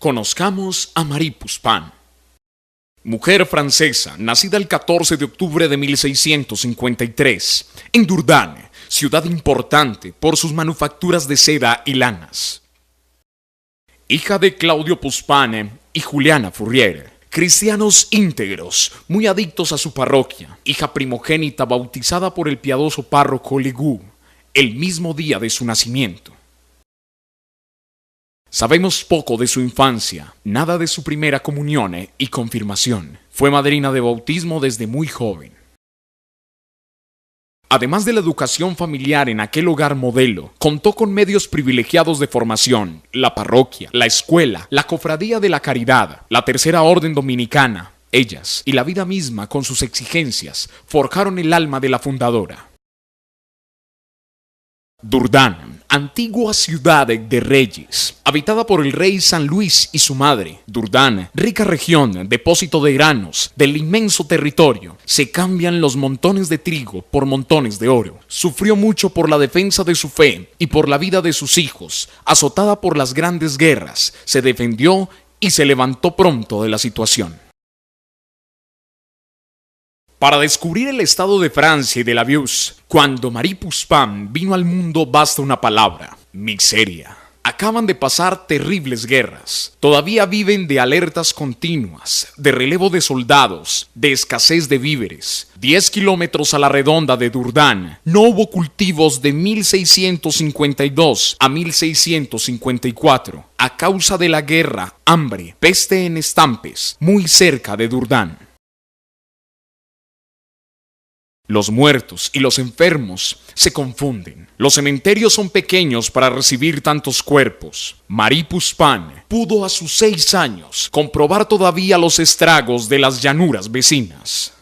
Conozcamos a Marie Poussin. Mujer francesa, nacida el 14 de octubre de 1653, en Dourdan, ciudad importante por sus manufacturas de seda y lanas. Hija de Claudio Poussin y Juliana Fourier, cristianos íntegros, muy adictos a su parroquia, hija primogénita bautizada por el piadoso párroco Legoux, el mismo día de su nacimiento. Sabemos poco de su infancia, nada de su primera comunión y confirmación. Fue madrina de bautismo desde muy joven. Además de la educación familiar en aquel hogar modelo, contó con medios privilegiados de formación: la parroquia, la escuela, la cofradía de la caridad, la tercera orden dominicana. Ellas y la vida misma con sus exigencias forjaron el alma de la fundadora. Dourdan, antigua ciudad de reyes, habitada por el rey San Luis y su madre. Dourdan, rica región, depósito de granos, del inmenso territorio. Se cambian los montones de trigo por montones de oro. Sufrió mucho por la defensa de su fe y por la vida de sus hijos. Azotada por las grandes guerras, se defendió y se levantó pronto de la situación. Para descubrir el estado de Francia y de la Beauce, cuando Marie Poussin vino al mundo basta una palabra: miseria. Acaban de pasar terribles guerras. Todavía viven de alertas continuas, de relevo de soldados, de escasez de víveres. 10 kilómetros a la redonda de Dourdan no hubo cultivos de 1652 a 1654 a causa de la guerra, hambre, peste en estampes, muy cerca de Dourdan. Los muertos y los enfermos se confunden. Los cementerios son pequeños para recibir tantos cuerpos. Marie Poussin pudo a sus 6 años comprobar todavía los estragos de las llanuras vecinas.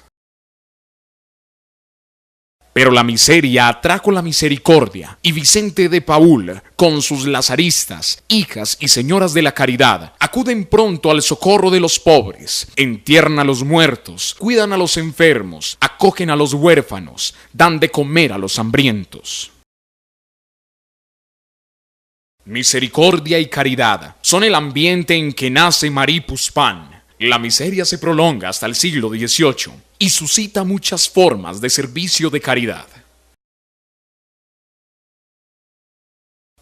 Pero la miseria atrajo la misericordia, y Vicente de Paúl, con sus lazaristas, hijas y señoras de la caridad, acuden pronto al socorro de los pobres, entierran a los muertos, cuidan a los enfermos, acogen a los huérfanos, dan de comer a los hambrientos. Misericordia y caridad son el ambiente en que nace Marie Poussin. La miseria se prolonga hasta el siglo XVIII y suscita muchas formas de servicio de caridad.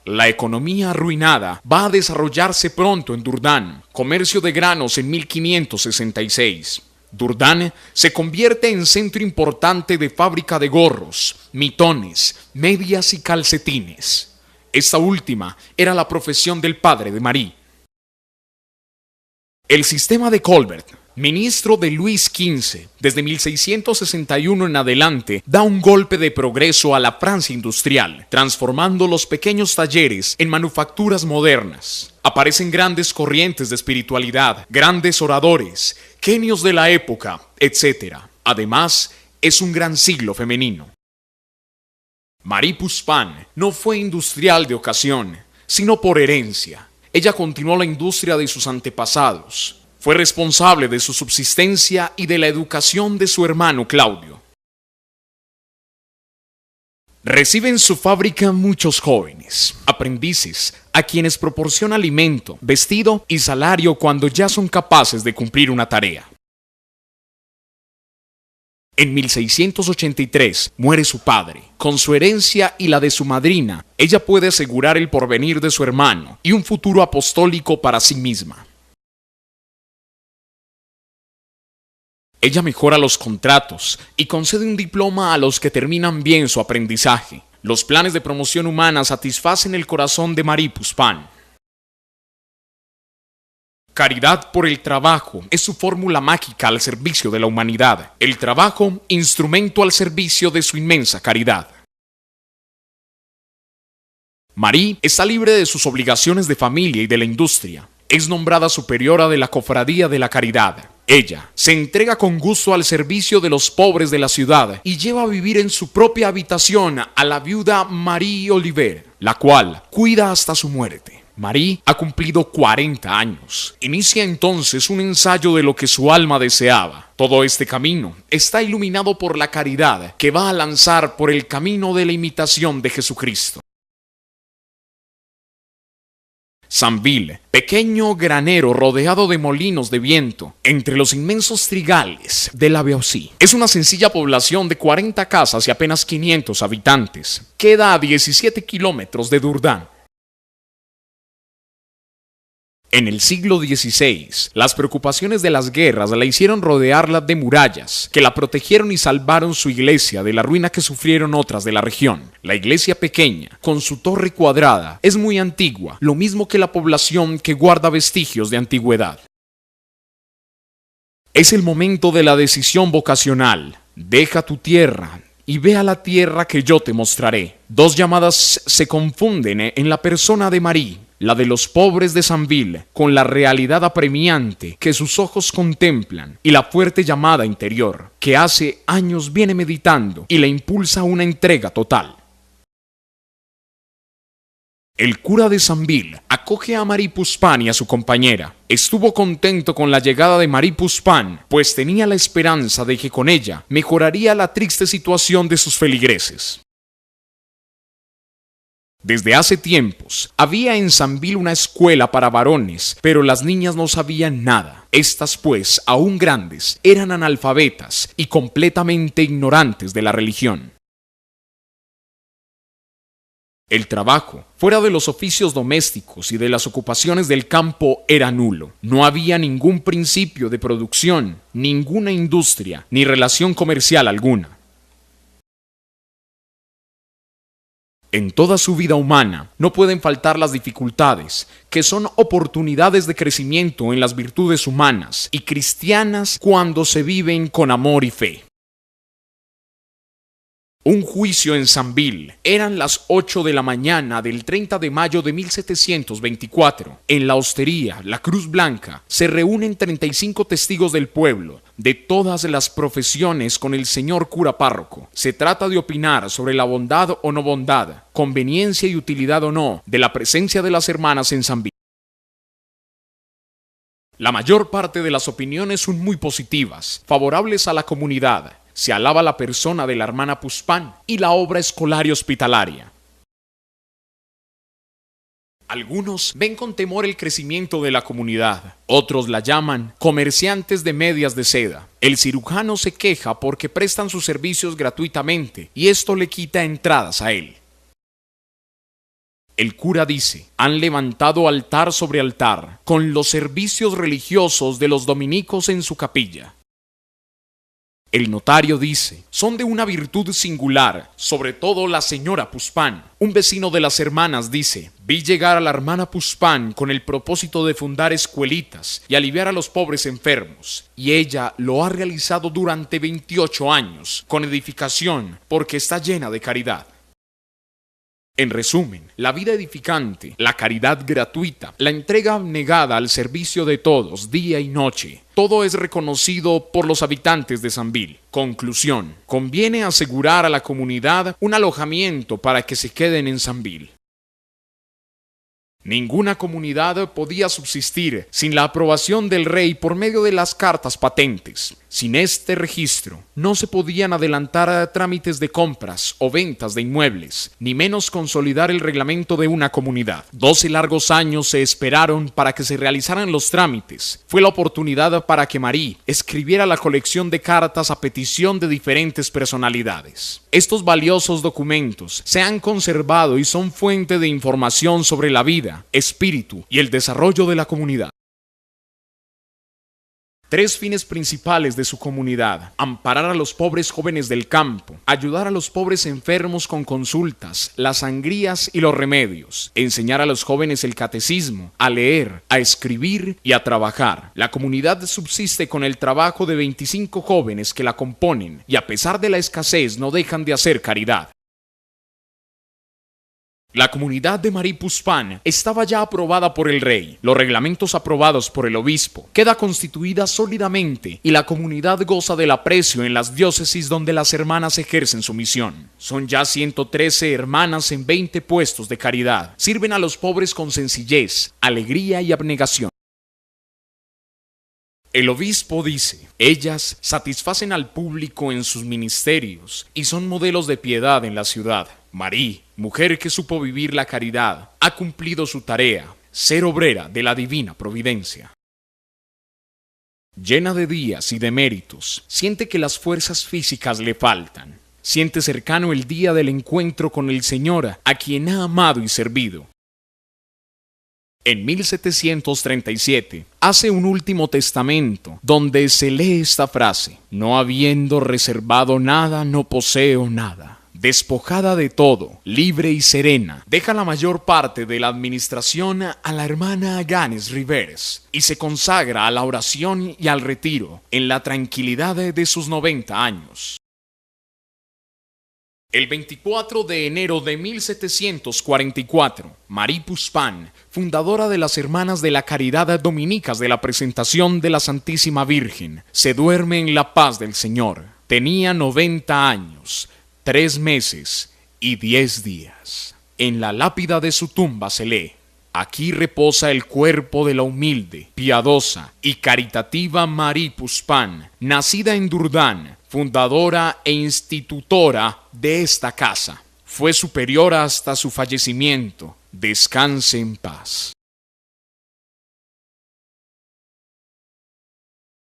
La economía arruinada va a desarrollarse pronto en Dourdan, comercio de granos en 1566. Dourdan se convierte en centro importante de fábrica de gorros, mitones, medias y calcetines. Esta última era la profesión del padre de Marie. El sistema de Colbert, ministro de Luis XV, desde 1661 en adelante, da un golpe de progreso a la Francia industrial, transformando los pequeños talleres en manufacturas modernas. Aparecen grandes corrientes de espiritualidad, grandes oradores, genios de la época, etc. Además, es un gran siglo femenino. Marie Poussin no fue industrial de ocasión, sino por herencia. Ella continuó la industria de sus antepasados. Fue responsable de su subsistencia y de la educación de su hermano Claudio. Recibe en su fábrica muchos jóvenes, aprendices, a quienes proporciona alimento, vestido y salario cuando ya son capaces de cumplir una tarea. En 1683 muere su padre. Con su herencia y la de su madrina, ella puede asegurar el porvenir de su hermano y un futuro apostólico para sí misma. Ella mejora los contratos y concede un diploma a los que terminan bien su aprendizaje. Los planes de promoción humana satisfacen el corazón de Marie Poussin. Caridad por el trabajo es su fórmula mágica al servicio de la humanidad. El trabajo, instrumento al servicio de su inmensa caridad. Marie está libre de sus obligaciones de familia y de la industria. Es nombrada superiora de la Cofradía de la Caridad. Ella se entrega con gusto al servicio de los pobres de la ciudad y lleva a vivir en su propia habitación a la viuda Marie Oliver, la cual cuida hasta su muerte. Marie ha cumplido 40 años. Inicia entonces un ensayo de lo que su alma deseaba. Todo este camino está iluminado por la caridad que va a lanzar por el camino de la imitación de Jesucristo. Sambil, pequeño granero rodeado de molinos de viento, entre los inmensos trigales de la Beaucy. Es una sencilla población de 40 casas y apenas 500 habitantes. Queda a 17 kilómetros de Dourdan. En el siglo XVI, las preocupaciones de las guerras la hicieron rodearla de murallas, que la protegieron y salvaron su iglesia de la ruina que sufrieron otras de la región. La iglesia pequeña, con su torre cuadrada, es muy antigua, lo mismo que la población que guarda vestigios de antigüedad. Es el momento de la decisión vocacional. Deja tu tierra y ve a la tierra que yo te mostraré. Dos llamadas se confunden en la persona de Marie, la de los pobres de Sambil, con la realidad apremiante que sus ojos contemplan, y la fuerte llamada interior, que hace años viene meditando y le impulsa a una entrega total. El cura de Sambil acoge a Marie Puspan y a su compañera. Estuvo contento con la llegada de Marie Puspan, pues tenía la esperanza de que con ella mejoraría la triste situación de sus feligreses. Desde hace tiempos, había en Sambil una escuela para varones, pero las niñas no sabían nada. Estas, pues, aún grandes, eran analfabetas y completamente ignorantes de la religión. El trabajo, fuera de los oficios domésticos y de las ocupaciones del campo, era nulo. No había ningún principio de producción, ninguna industria, ni relación comercial alguna. En toda su vida humana no pueden faltar las dificultades, que son oportunidades de crecimiento en las virtudes humanas y cristianas cuando se viven con amor y fe. Un juicio en Sambil. Eran las 8 de la mañana del 30 de mayo de 1724. En la hostería, la Cruz Blanca, se reúnen 35 testigos del pueblo, de todas las profesiones, con el señor cura párroco. Se trata de opinar sobre la bondad o no bondad, conveniencia y utilidad o no, de la presencia de las hermanas en Sambil. La mayor parte de las opiniones son muy positivas, favorables a la comunidad. Se alaba la persona de la hermana Puspan y la obra escolar y hospitalaria. Algunos ven con temor el crecimiento de la comunidad, otros la llaman comerciantes de medias de seda. El cirujano se queja porque prestan sus servicios gratuitamente y esto le quita entradas a él. El cura dice: han levantado altar sobre altar con los servicios religiosos de los dominicos en su capilla. El notario dice: son de una virtud singular, sobre todo la señora Puspan. Un vecino de las hermanas dice: vi llegar a la hermana Puspan con el propósito de fundar escuelitas y aliviar a los pobres enfermos, y ella lo ha realizado durante 28 años, con edificación, porque está llena de caridad. En resumen, la vida edificante, la caridad gratuita, la entrega abnegada al servicio de todos, día y noche, todo es reconocido por los habitantes de Sambil. Conclusión: conviene asegurar a la comunidad un alojamiento para que se queden en Sambil. Ninguna comunidad podía subsistir sin la aprobación del rey por medio de las cartas patentes. Sin este registro, no se podían adelantar trámites de compras o ventas de inmuebles, ni menos consolidar el reglamento de una comunidad. 12 largos años se esperaron para que se realizaran los trámites. Fue la oportunidad para que Marie escribiera la colección de cartas a petición de diferentes personalidades. Estos valiosos documentos se han conservado y son fuente de información sobre la vida, espíritu y el desarrollo de la comunidad. 3 fines principales de su comunidad: amparar a los pobres jóvenes del campo, ayudar a los pobres enfermos con consultas, las sangrías y los remedios, enseñar a los jóvenes el catecismo, a leer, a escribir y a trabajar. La comunidad subsiste con el trabajo de 25 jóvenes que la componen y a pesar de la escasez no dejan de hacer caridad. La comunidad de Marie Puspan estaba ya aprobada por el rey, los reglamentos aprobados por el obispo, queda constituida sólidamente y la comunidad goza del aprecio en las diócesis donde las hermanas ejercen su misión. Son ya 113 hermanas en 20 puestos de caridad. Sirven a los pobres con sencillez, alegría y abnegación. El obispo dice: ellas satisfacen al público en sus ministerios y son modelos de piedad en la ciudad. Marie, mujer que supo vivir la caridad, ha cumplido su tarea. ser obrera de la divina providencia. Llena de días y de méritos, siente que las fuerzas físicas le faltan. Siente cercano el día del encuentro con el Señor, a quien ha amado y servido. En 1737 hace un último testamento donde se lee esta frase: no habiendo reservado nada, no poseo nada. Despojada de todo, libre y serena, deja la mayor parte de la administración a la hermana Aganes Rivers y se consagra a la oración y al retiro en la tranquilidad de sus 90 años. El 24 de enero de 1744, Marie Puspan, fundadora de las Hermanas de la Caridad Dominicas de la Presentación de la Santísima Virgen, se duerme en la paz del Señor. Tenía 90 años, 3 meses y 10 días. En la lápida de su tumba se lee: aquí reposa el cuerpo de la humilde, piadosa y caritativa Marie Puspan, nacida en Dourdan, fundadora e institutora de esta casa. Fue superiora hasta su fallecimiento. Descanse en paz.